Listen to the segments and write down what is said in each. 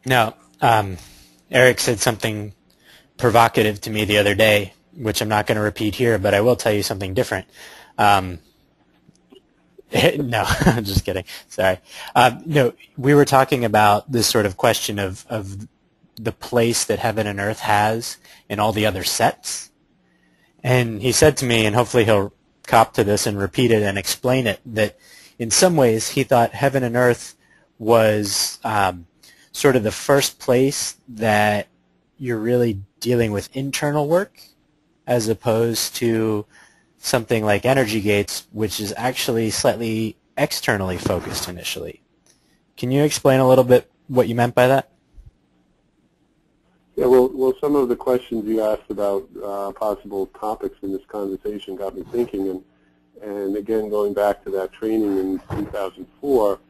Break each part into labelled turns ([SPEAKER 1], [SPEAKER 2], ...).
[SPEAKER 1] Now, Eric said something provocative to me the other day, which I'm not going to repeat here, but I will tell you something different. Um, no, I'm just kidding. Sorry. No, we were talking about this sort of question of the place that heaven and earth has in all the other sets. And he said to me, and hopefully he'll cop to this and repeat it and explain it, that in some ways he thought heaven and earth was sort of the first place that you're really dealing with internal work as opposed to something like energy gates, which is actually slightly externally focused initially. Can you explain a little bit what you meant by that?
[SPEAKER 2] Yeah, well, some of the questions you asked about possible topics in this conversation got me thinking, and again, going back to that training in 2004,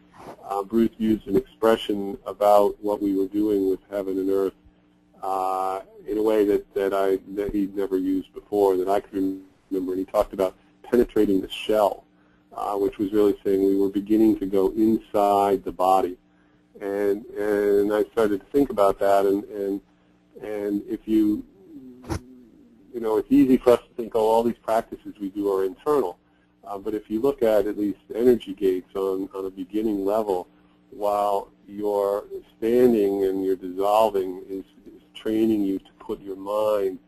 [SPEAKER 2] Bruce used an expression about what we were doing with heaven and earth in a way that he'd never used before, that I could remember. And he talked about penetrating the shell, which was really saying we were beginning to go inside the body. And I started to think about that, and if it's easy for us to think, oh, all these practices we do are internal. But if you look at least energy gates on a beginning level, while you're standing and you're dissolving is training you to put your mind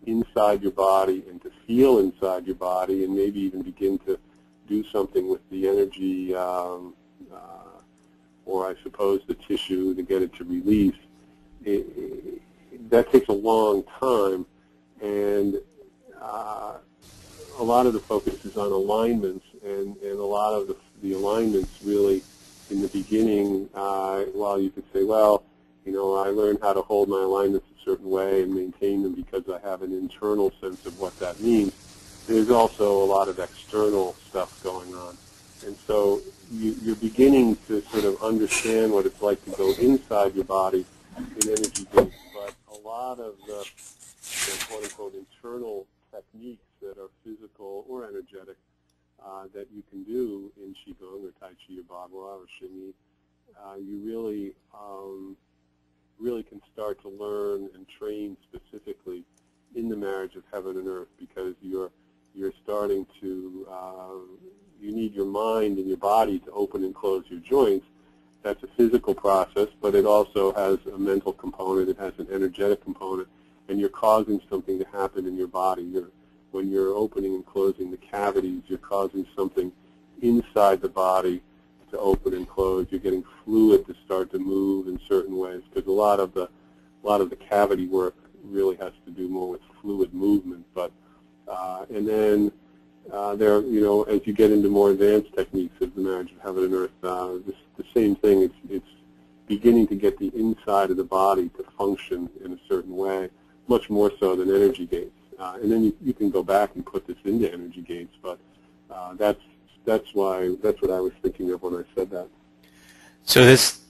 [SPEAKER 2] inside your body and to feel inside your body and maybe even begin to do something with the energy or I suppose the tissue to get it to release. That takes a long time, and a lot of the focus is on alignments, and a lot of the alignments really in the beginning, while you could say, well, I learned how to hold my alignments a certain way and maintain them because I have an internal sense of what that means. There's also a lot of external stuff going on. And so you're beginning to sort of understand what it's like to go inside your body in energy gates, but a lot of the quote-unquote internal techniques that are physical or energetic that you can do in Qigong or Tai Chi or Bagua or Xingyi, you really can start to learn and train specifically in the marriage of heaven and earth, because you're starting to, you need your mind and your body to open and close your joints. That's a physical process, but it also has a mental component, it has an energetic component, and you're causing something to happen in your body. When you're opening and closing the cavities, you're causing something inside the body to open and close. You're getting fluid to start to move in certain ways, because a lot of the cavity work really has to do more with fluid movement. But and then as you get into more advanced techniques of the marriage of heaven and earth, the same thing. It's beginning to get the inside of the body to function in a certain way, much more so than energy gates. And then you can go back and put this into energy gates, but that's what I was thinking of when I said that.
[SPEAKER 1] So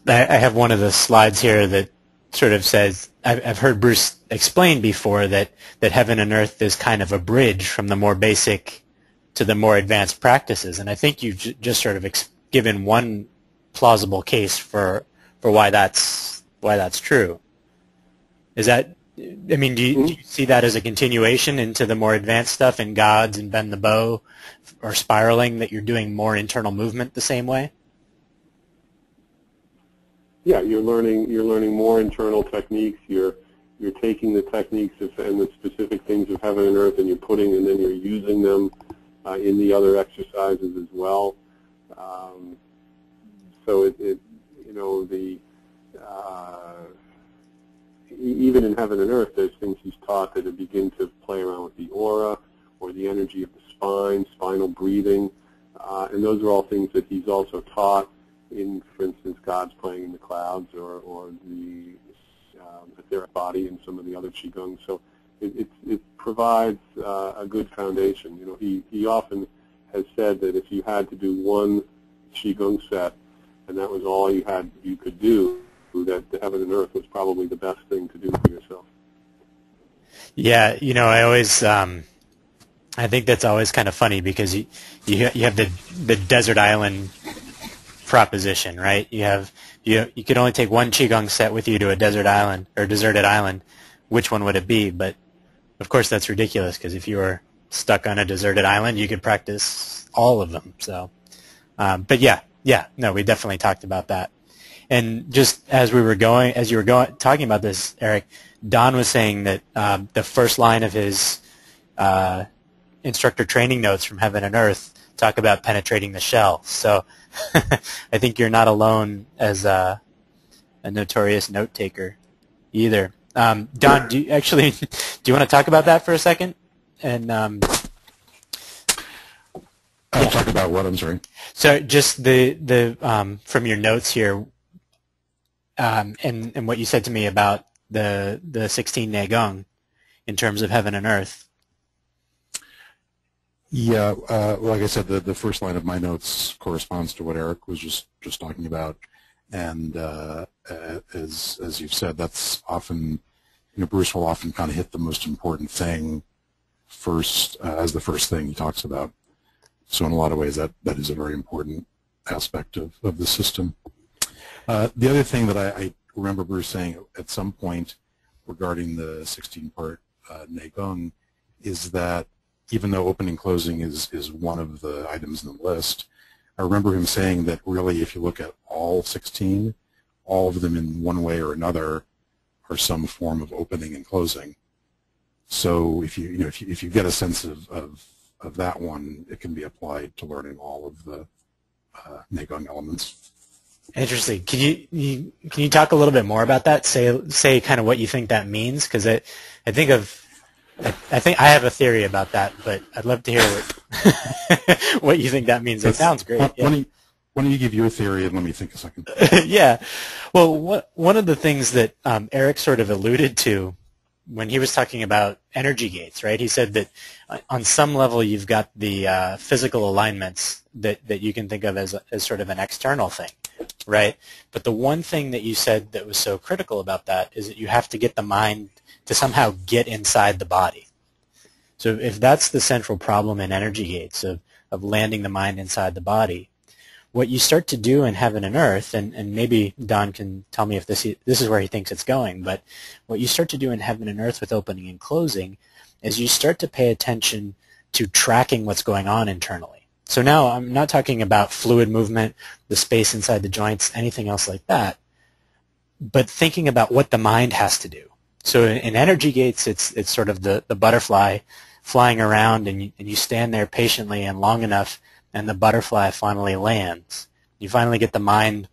[SPEAKER 1] I have one of the slides here that sort of says, I've heard Bruce explain before that heaven and earth is kind of a bridge from the more basic to the more advanced practices, and I think you've just sort of given one plausible case for why that's true. Is that? I mean, do you see that as a continuation into the more advanced stuff in Gods and Bend the Bow or spiraling, that you're doing more internal movement the same way?
[SPEAKER 2] Yeah, you're learning more internal techniques. You're taking the techniques and the specific things of heaven and earth, and and then you're using them in the other exercises as well. So even in heaven and earth, there's things he's taught that begin to play around with the aura or the energy of the spine, spinal breathing, and those are all things that he's also taught in, for instance, God's playing in the clouds or the etheric body and some of the other Qigong. So it provides a good foundation. He often has said that if you had to do one Qigong set and that was all you could do, that the heaven and earth was probably the best thing to do for yourself.
[SPEAKER 1] Yeah, I always, I think that's always kind of funny, because you have the desert island proposition, right? You could only take one Qigong set with you to a desert island or deserted island. Which one would it be? But of course that's ridiculous, because if you were stuck on a deserted island, you could practice all of them. So, but yeah, no, we definitely talked about that. And just as you were talking about this, Eric, Don was saying that the first line of his instructor training notes from Heaven and Earth talk about penetrating the shell. So I think you're not alone as a notorious note taker either. Don, do you want to talk about that for a second? And
[SPEAKER 3] talk about what? I'm sorry.
[SPEAKER 1] So just the from your notes here, and what you said to me about the 16 neigong in terms of Heaven and Earth.
[SPEAKER 3] Yeah, like I said, the first line of my notes corresponds to what Eric was just talking about, and as you've said, that's often, Bruce will often kind of hit the most important thing first as the first thing he talks about. So in a lot of ways, that is a very important aspect of the system. The other thing that I remember Bruce saying at some point regarding the 16-part neigong is that even though opening and closing is one of the items in the list, I remember him saying that really if you look at all 16, all of them in one way or another are some form of opening and closing. So if you get a sense of that one, it can be applied to learning all of the neigong elements.
[SPEAKER 1] Interesting. Can you talk a little bit more about that? Say kind of what you think that means, because I think I have a theory about that, but I'd love to hear what you think that means. It sounds great.
[SPEAKER 3] Why don't you give your theory and let me think a second?
[SPEAKER 1] Yeah. Well, one of the things that Eric sort of alluded to when he was talking about energy gates, right? He said that on some level you've got the physical alignments that you can think of as sort of an external thing, right? But the one thing that you said that was so critical about that is that you have to get the mind to somehow get inside the body. So if that's the central problem in energy gates of landing the mind inside the body, what you start to do in Heaven and Earth, and maybe Don can tell me if this is where he thinks it's going, but what you start to do in Heaven and Earth with opening and closing is you start to pay attention to tracking what's going on internally. So now I'm not talking about fluid movement, the space inside the joints, anything else like that, but thinking about what the mind has to do. So in energy gates, it's sort of the butterfly flying around, and you stand there patiently and long enough, and the butterfly finally lands. You finally get the mind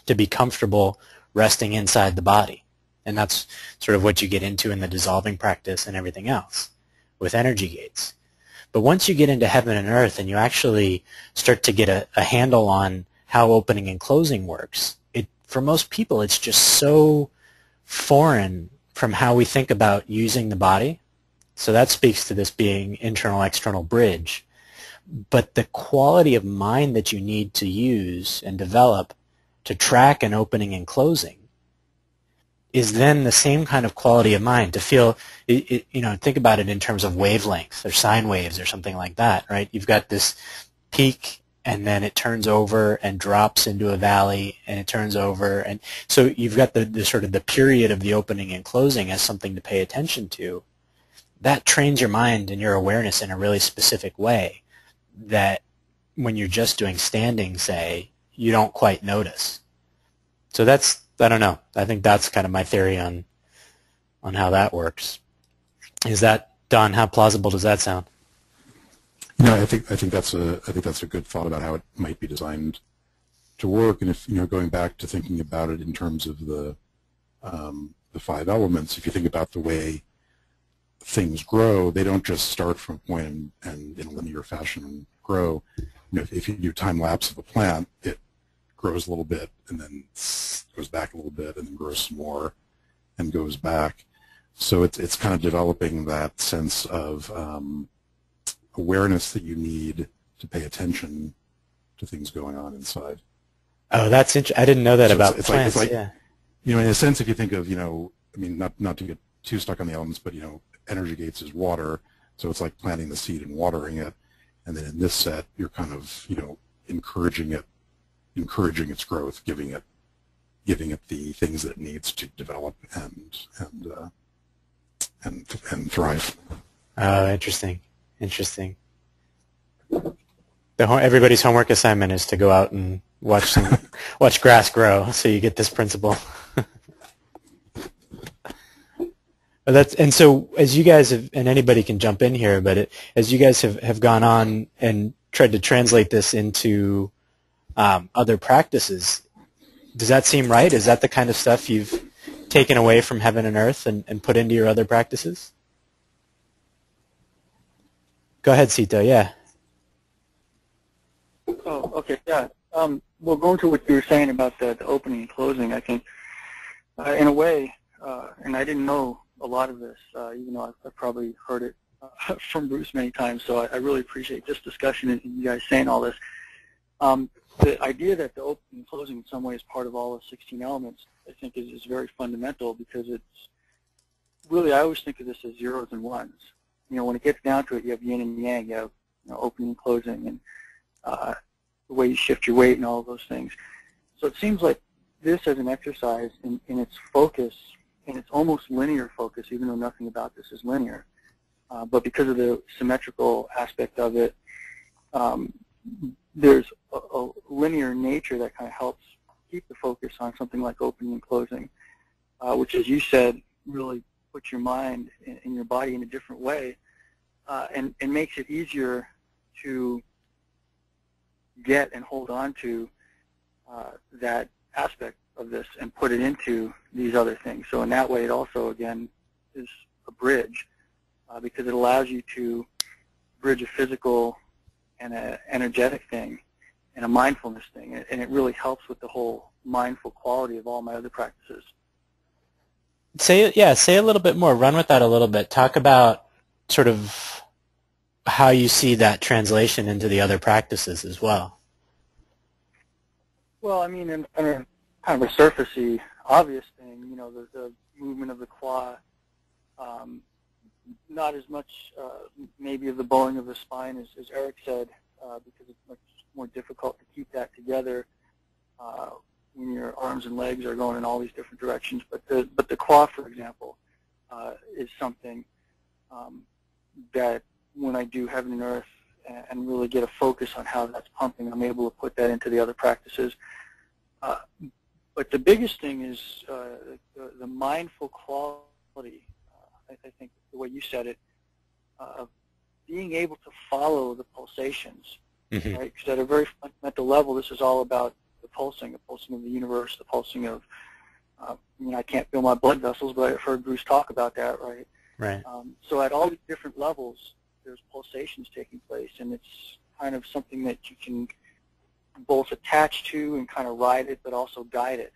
[SPEAKER 1] to be comfortable resting inside the body. And that's sort of what you get into in the dissolving practice and everything else with energy gates. But once you get into Heaven and Earth and you actually start to get a handle on how opening and closing works, for most people it's just so foreign from how we think about using the body. So that speaks to this being internal-external bridge. But the quality of mind that you need to use and develop to track an opening and closing is then the same kind of quality of mind to feel, think about it in terms of wavelength or sine waves or something like that, right? You've got this peak and then it turns over and drops into a valley and it turns over. And so you've got the sort of the period of the opening and closing as something to pay attention to. That trains your mind and your awareness in a really specific way that when you're just doing standing, say, you don't quite notice. So I don't know. I think that's kind of my theory on how that works. Is that, Don, how plausible does that sound?
[SPEAKER 3] I think that's a good thought about how it might be designed to work. And if going back to thinking about it in terms of the five elements, if you think about the way things grow, they don't just start from a point and in a linear fashion grow. If you do time lapse of a plant, it grows a little bit and then goes back a little bit and then grows some more and goes back. So it's kind of developing that sense of awareness that you need to pay attention to things going on inside.
[SPEAKER 1] Oh, that's interesting. I didn't know that about plants. Yeah.
[SPEAKER 3] In a sense, if you think of, not to get too stuck on the elements, but energy gates is water, so it's like planting the seed and watering it, and then in this set, you're kind of, encouraging it, encouraging its growth, giving it the things that it needs to develop and thrive.
[SPEAKER 1] Oh, interesting. Interesting. Everybody's homework assignment is to go out and watch grass grow, so you get this principle. And so as you guys have, and anybody can jump in here, but as you guys have gone on and tried to translate this into other practices, does that seem right? Is that the kind of stuff you've taken away from heaven and earth and put into your other practices? Go ahead, Sita. Yeah.
[SPEAKER 4] Oh, okay. Yeah. Well, going to what you were saying about the opening and closing, I think, in a way, and I didn't know a lot of this, even though I've probably heard it from Bruce many times, so I really appreciate this discussion and you guys saying all this. The idea that the opening and closing in some way is part of all the 16 elements, I think, is very fundamental, because it's really, I always think of this as zeros and ones. You know, when it gets down to it, you have yin and yang, you have opening and closing, and the way you shift your weight and all of those things. So it seems like this as an exercise in its focus, and it's almost linear focus, even though nothing about this is linear. But because of the symmetrical aspect of it, there's a linear nature that kind of helps keep the focus on something like opening and closing, which, as you said, really puts your mind and your body in a different way, and makes it easier to get and hold on to that aspect of this and put it into these other things. So in that way, it also, again, is a bridge, because it allows you to bridge a physical and an energetic thing and a mindfulness thing, and it really helps with the whole mindful quality of all my other practices.
[SPEAKER 1] Say a little bit more. Run with that a little bit. Talk about sort of how you see that translation into the other practices as well.
[SPEAKER 4] Well, I mean, in a kind of a surfacey, obvious thing, the movement of the claw, not as much maybe of the bowing of the spine as Eric said, because it's much more difficult to keep that together when your arms and legs are going in all these different directions. But the claw, for example, is something that when I do heaven and earth and really get a focus on how that's pumping, I'm able to put that into the other practices. But the biggest thing is the mindful quality, I think the way you said it, of being able to follow the pulsations,
[SPEAKER 1] Mm-hmm.
[SPEAKER 4] right? Because at a very fundamental level, this is all about the pulsing of the universe, the pulsing of, I can't feel my blood vessels, but I've heard Bruce talk about that, right?
[SPEAKER 1] Right.
[SPEAKER 4] So at all these different levels, there's pulsations taking place, and it's kind of something that you can both attach to and kind of ride it, but also guide it.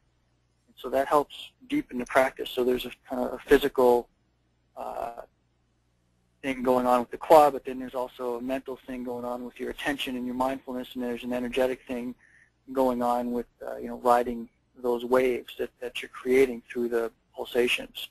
[SPEAKER 4] And so that helps deepen the practice. So there's a kind of a physical thing going on with the quad, but then there's also a mental thing going on with your attention and your mindfulness, and there's an energetic thing going on with riding those waves that you're creating through the pulsations.